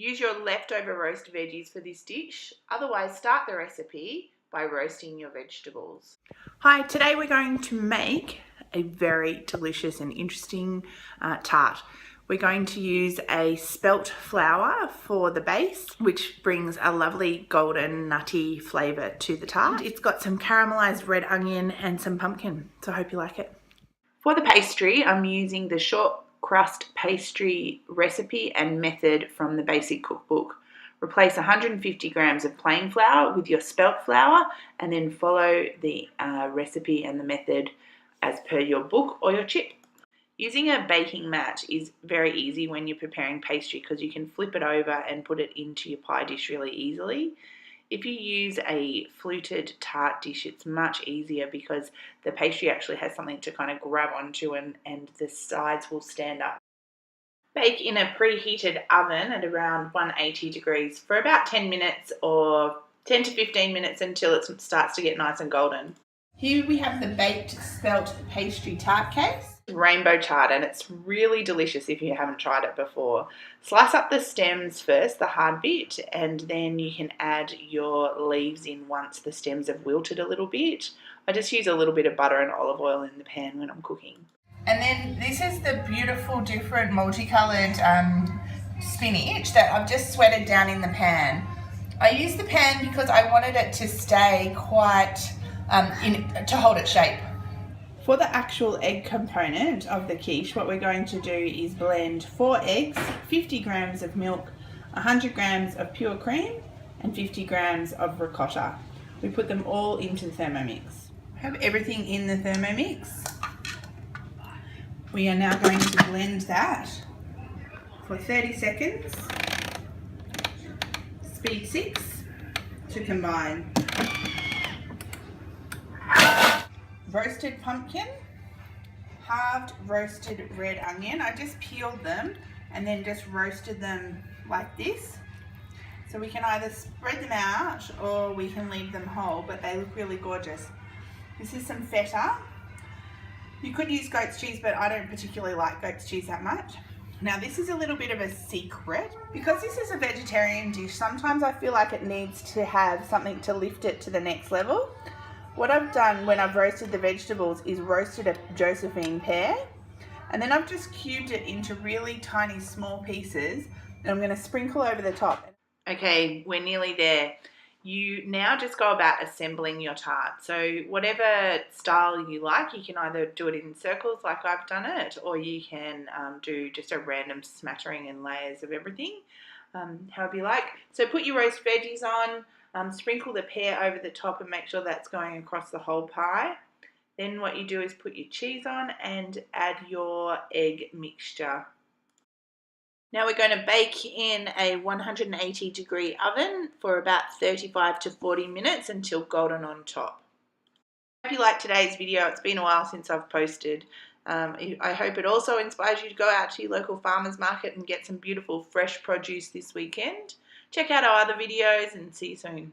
Use your leftover roast veggies for this dish. Otherwise, start the recipe by roasting your vegetables. Hi, today we're going to make a very delicious and interesting tart. We're going to use a spelt flour for the base, which brings a lovely golden nutty flavour to the tart. It's got some caramelised red onion and some pumpkin, so I hope you like it. For the pastry, I'm using the Shortcrust pastry recipe and method from the basic cookbook. Replace 150 grams of plain flour with your spelt flour and then follow the recipe and the method as per your book or your chip. Using a baking mat is very easy when you're preparing pastry because you can flip it over and put it into your pie dish really easily. If you use a fluted tart dish, it's much easier because the pastry actually has something to kind of grab onto and the sides will stand up. Bake in a preheated oven at around 180 degrees for about 10 minutes or 10 to 15 minutes until it starts to get nice and golden. Here we have the baked spelt pastry tart case. Rainbow chard, and it's really delicious if you haven't tried it before. Slice up the stems first, the hard bit, and then you can add your leaves in once the stems have wilted a little bit. I just use a little bit of butter and olive oil in the pan when I'm cooking. And then this is the beautiful different multicolored spinach that I've just sweated down in the pan. I used the pan because I wanted it to stay quite, to hold its shape. For the actual egg component of the quiche, what we're going to do is blend 4 eggs, 50 grams of milk, 100 grams of pure cream, and 50 grams of ricotta. We put them all into the Thermomix. Have everything in the Thermomix. We are now going to blend that for 30 seconds, speed 6, to combine. Roasted pumpkin, halved roasted red onion. I just peeled them and then just roasted them like this. So we can either spread them out or we can leave them whole, but they look really gorgeous. This is some feta. You could use goat's cheese, but I don't particularly like goat's cheese that much. Now this is a little bit of a secret. Because this is a vegetarian dish, sometimes I feel like it needs to have something to lift it to the next level. What I've done when I've roasted the vegetables is roasted a Josephine pear, and then I've just cubed it into really tiny small pieces, and I'm going to sprinkle over the top. Okay, we're nearly there. You now just go about assembling your tart. So whatever style you like, you can either do it in circles like I've done it, or you can do just a random smattering and layers of everything, however you like. So put your roast veggies on. Sprinkle the pear over the top and make sure that's going across the whole pie. Then what you do is put your cheese on and add your egg mixture. Now we're going to bake in a 180 degree oven for about 35 to 40 minutes until golden on top. I hope you liked today's video. It's been a while since I've posted. I hope it also inspires you to go out to your local farmers market and get some beautiful fresh produce this weekend. Check out our other videos and see you soon.